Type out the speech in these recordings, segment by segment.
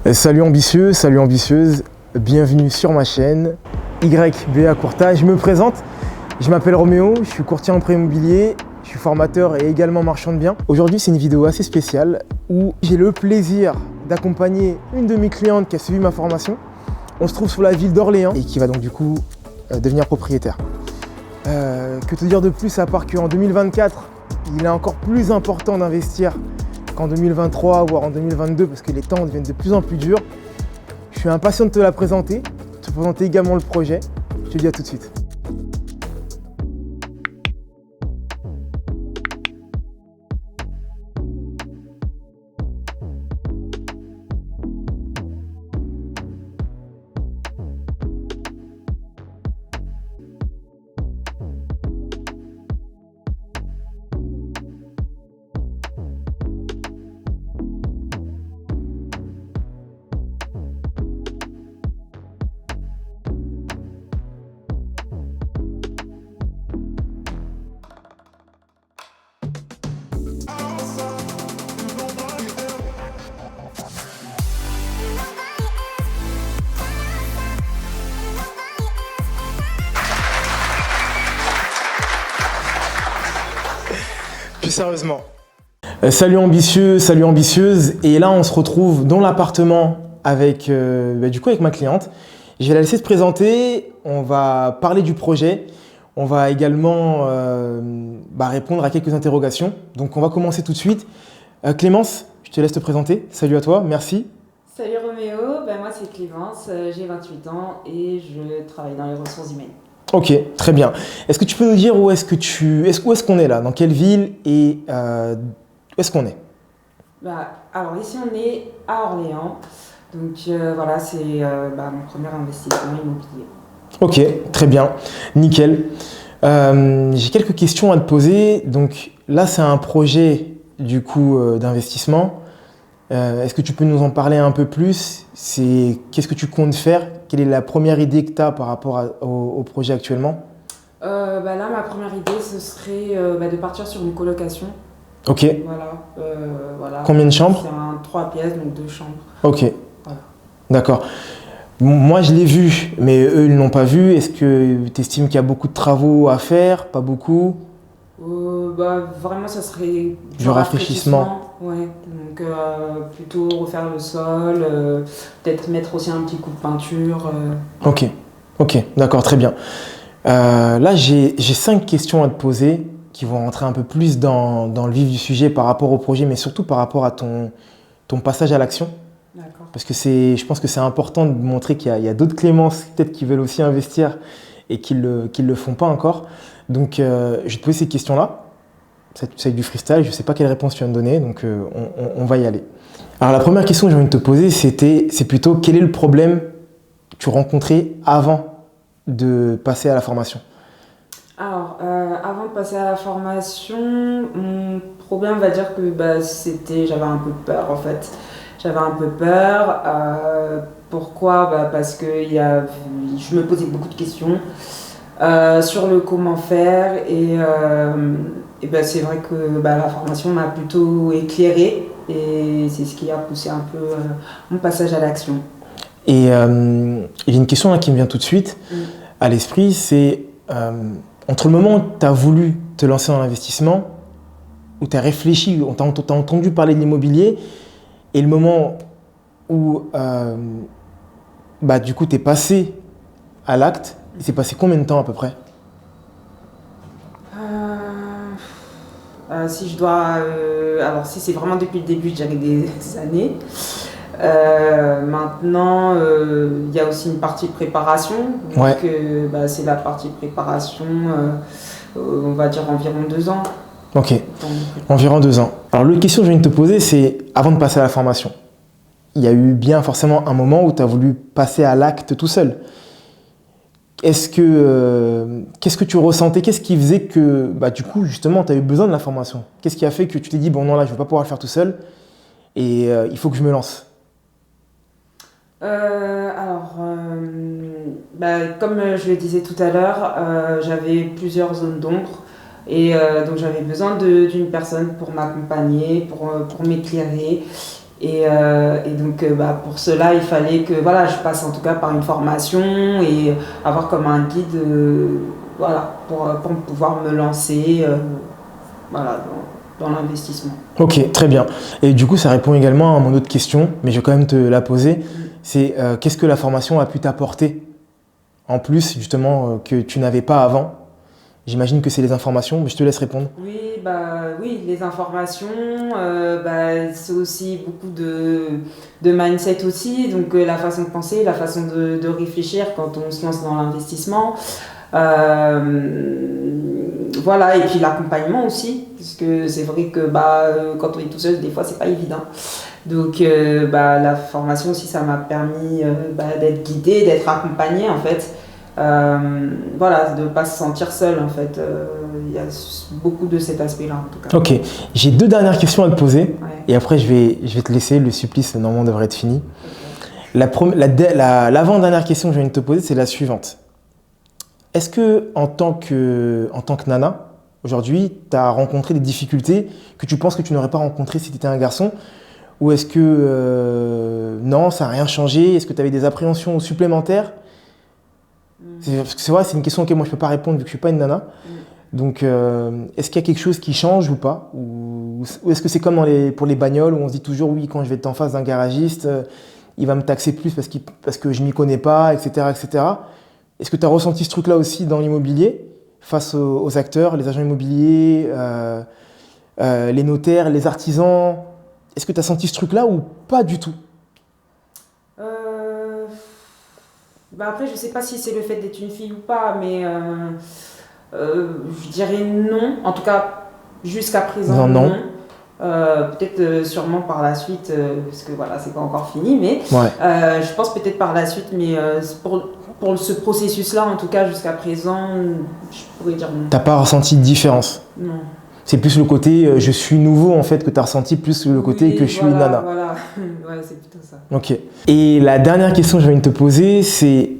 Salut ambitieux, salut ambitieuse, bienvenue sur ma chaîne YBA Courtage. Je me présente, je m'appelle Roméo, je suis courtier en prêt immobilier, je suis formateur et également marchand de biens. Aujourd'hui c'est une vidéo assez spéciale où j'ai le plaisir d'accompagner une de mes clientes qui a suivi ma formation. On se trouve sur la ville d'Orléans et qui va donc du coup devenir propriétaire. Que te dire de plus à part qu'en 2024, il est encore plus important d'investir qu'en 2023 voire en 2022 parce que les temps deviennent de plus en plus durs. Je suis impatient de te la présenter, de te présenter également le projet. Je te dis à tout de suite. Plus sérieusement. Salut ambitieux, salut ambitieuse. Et là, on se retrouve dans l'appartement avec, avec ma cliente. Je vais la laisser se présenter. On va parler du projet. On va également répondre à quelques interrogations. Donc, on va commencer tout de suite. Clémence, je te laisse te présenter. Salut à toi, merci. Salut Roméo, moi c'est Clémence, j'ai 28 ans et je travaille dans les ressources humaines. Ok, très bien. Est-ce que tu peux nous dire où est-ce qu'on est là? Dans quelle ville et où est-ce qu'on est? Alors ici on est à Orléans, donc voilà, c'est mon premier investissement immobilier. Ok, très bien, nickel. J'ai quelques questions à te poser. Donc là, c'est un projet du coup d'investissement. Est-ce que tu peux nous en parler un peu plus? Qu'est-ce que tu comptes faire? Quelle est la première idée que tu as par rapport au projet actuellement? Là, ma première idée, ce serait de partir sur une colocation. Ok. Voilà. Combien de chambres? C'est un 3 pièces, donc 2 chambres. Ok. Voilà. D'accord. Moi, je l'ai vu, mais eux, ils ne l'ont pas vu. Est-ce que tu estimes qu'il y a beaucoup de travaux à faire? Pas beaucoup? Vraiment, ça serait du rafraîchissement. Ouais, donc plutôt refaire le sol, peut-être mettre aussi un petit coup de peinture. Ok, d'accord, très bien. Là, j'ai 5 questions à te poser qui vont rentrer un peu plus dans le vif du sujet par rapport au projet, mais surtout par rapport à ton passage à l'action. D'accord. Parce que je pense que c'est important de montrer qu'il y a d'autres Clémences peut-être qui veulent aussi investir et qui le font pas encore. Donc, je vais te poser ces questions-là. C'est du freestyle, je ne sais pas quelle réponse tu vas me donner, donc on va y aller. Alors la première question que j'ai envie de te poser, c'est plutôt quel est le problème que tu rencontrais avant de passer à la formation? Alors, avant de passer à la formation, mon problème, on va dire que j'avais un peu peur en fait. J'avais un peu peur. Pourquoi? Parce que je me posais beaucoup de questions sur le comment faire et c'est vrai que la formation m'a plutôt éclairée et c'est ce qui a poussé un peu mon passage à l'action. Et il y a une question là qui me vient tout de suite à l'esprit, c'est entre le moment où tu as voulu te lancer dans l'investissement, où tu as réfléchi, où tu as entendu parler de l'immobilier, et le moment où du coup tu es passé à l'acte, il s'est passé combien de temps à peu près? Si je dois, si c'est vraiment depuis le début, j'avais des années. Maintenant, il y a aussi une partie préparation. Donc, ouais. C'est la partie préparation, on va dire environ 2 ans. Ok, environ 2 ans. Alors, la question que je viens de te poser, c'est avant de passer à la formation. Il y a eu bien forcément un moment où tu as voulu passer à l'acte tout seul. Qu'est-ce que tu ressentais? Qu'est-ce qui faisait que, du coup, justement, tu as eu besoin de la formation? Qu'est-ce qui a fait que tu t'es dit, bon, non, là, je ne vais pas pouvoir le faire tout seul et il faut que je me lance? Comme je le disais tout à l'heure, j'avais plusieurs zones d'ombre et donc j'avais besoin d'une personne pour m'accompagner, pour m'éclairer Et donc pour cela, il fallait que voilà, je passe en tout cas par une formation et avoir comme un guide voilà, pour pouvoir me lancer voilà, dans l'investissement. Ok, très bien. Et du coup, ça répond également à mon autre question, mais je vais quand même te la poser. C'est qu'est-ce que la formation a pu t'apporter en plus, justement, que tu n'avais pas avant? J'imagine que c'est les informations, mais je te laisse répondre. Oui, les informations, c'est aussi beaucoup de mindset aussi, donc la façon de penser, la façon de réfléchir quand on se lance dans l'investissement. Voilà, et puis l'accompagnement aussi, parce que c'est vrai que quand on est tout seul, des fois, c'est pas évident. Donc la formation aussi, ça m'a permis d'être guidée, d'être accompagnée en fait. Voilà, de ne pas se sentir seul en fait. Il y a beaucoup de cet aspect-là en tout cas. Ok, j'ai 2 dernières questions à te poser, Ouais. et après je vais te laisser, le supplice normalement devrait être fini. L'avant-dernière question que je viens de te poser, c'est la suivante. Est-ce que en tant que nana, aujourd'hui, tu as rencontré des difficultés que tu penses que tu n'aurais pas rencontrées si tu étais un garçon? Ou est-ce que non, ça n'a rien changé? Est-ce que tu avais des appréhensions supplémentaires? C'est vrai, c'est une question auquel moi je ne peux pas répondre vu que je ne suis pas une nana. Donc, est-ce qu'il y a quelque chose qui change ou pas? Ou est-ce que c'est comme pour les bagnoles où on se dit toujours oui, quand je vais être en face d'un garagiste, il va me taxer plus parce que je ne m'y connais pas, etc., etc. Est-ce que tu as ressenti ce truc-là aussi dans l'immobilier face aux acteurs, les agents immobiliers, les notaires, les artisans? Est-ce que tu as senti ce truc-là ou pas du tout? Après, je ne sais pas si c'est le fait d'être une fille ou pas, mais je dirais non. En tout cas, jusqu'à présent, non. Peut-être sûrement par la suite, parce que voilà, c'est pas encore fini, mais ouais. Je pense peut-être par la suite, mais pour ce processus-là, en tout cas, jusqu'à présent, je pourrais dire non. T'as pas ressenti de différence? Non. C'est plus le côté je suis nouveau en fait que tu as ressenti, plus le côté que je suis nana. Voilà, ouais, c'est plutôt ça. Ok. Et la dernière question que je viens de te poser, c'est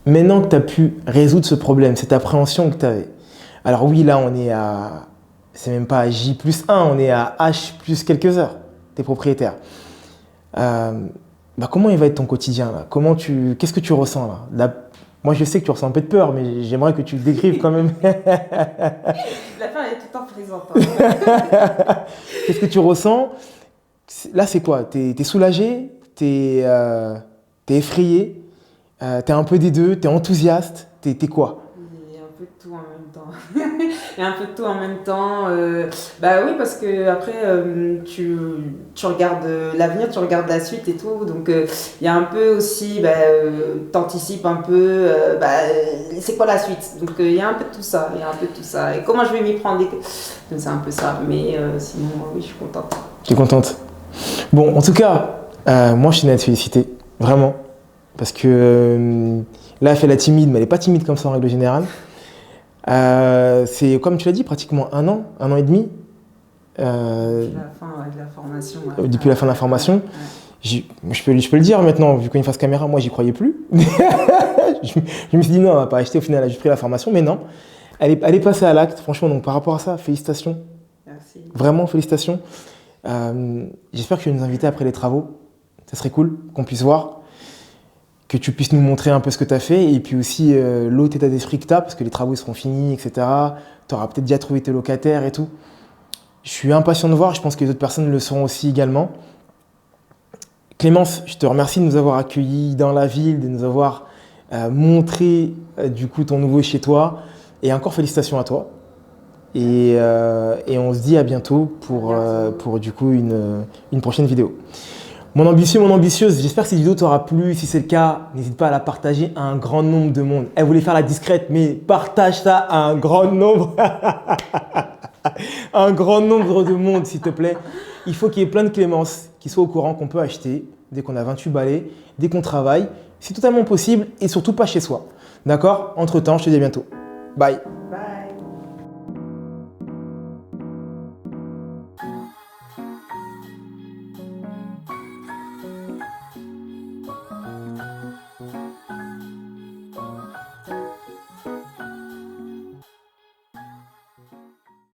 maintenant que tu as pu résoudre ce problème, cette appréhension que tu avais. Alors oui, là on est à, c'est même pas à J+1, on est à H plus quelques heures, tu es propriétaire. Comment il va être ton quotidien là? Qu'est-ce que tu ressens là? Moi, je sais que tu ressens un peu de peur, mais j'aimerais que tu le décrives quand même. La peur est tout le temps présente. Qu'est-ce que tu ressens? Là, c'est quoi? T'es soulagé? T'es effrayé? T'es un peu des deux? T'es enthousiaste? T'es quoi? Il y a un peu de tout en même temps. Il y a un peu de tout en même temps. Oui, parce que après, tu regardes l'avenir, tu regardes la suite et tout. Donc, il y a un peu aussi, t'anticipes un peu, c'est quoi la suite? Donc, il y a un peu de tout ça. Et comment je vais m'y prendre? Donc, c'est un peu ça. Mais sinon, oui, je suis contente. Tu es contente? Bon, en tout cas, moi, je tenais à te féliciter. Vraiment. Parce que là, elle fait la timide, mais elle n'est pas timide comme ça en règle générale. C'est, comme tu l'as dit, pratiquement un an et demi. Depuis la fin de la formation. Ouais. Depuis la fin de la formation. Ouais. Je peux le dire maintenant, vu qu'on est face caméra, moi, j'y croyais plus. je me suis dit non, on va pas acheter. Au final, elle a juste pris la formation, mais non. Elle est passée à l'acte. Franchement, donc par rapport à ça, félicitations. Merci. Vraiment, félicitations. J'espère que tu vas nous inviter après les travaux. Ça serait cool qu'on puisse voir, que tu puisses nous montrer un peu ce que tu as fait et puis aussi l'autre état d'esprit que tu as parce que les travaux seront finis, etc. Tu auras peut-être déjà trouvé tes locataires et tout. Je suis impatient de voir, je pense que les autres personnes le seront aussi également. Clémence, je te remercie de nous avoir accueillis dans la ville, de nous avoir montré du coup ton nouveau chez toi et encore félicitations à toi. Et on se dit à bientôt pour du coup une prochaine vidéo. Mon ambitieux, mon ambitieuse, j'espère que cette vidéo t'aura plu. Si c'est le cas, n'hésite pas à la partager à un grand nombre de monde. Elle voulait faire la discrète, mais partage ça à un grand nombre. Un grand nombre de monde, s'il te plaît. Il faut qu'il y ait plein de Clémence qui soient au courant qu'on peut acheter dès qu'on a 28 balais, dès qu'on travaille. C'est totalement possible et surtout pas chez soi. D'accord? Entre-temps, je te dis à bientôt. Bye.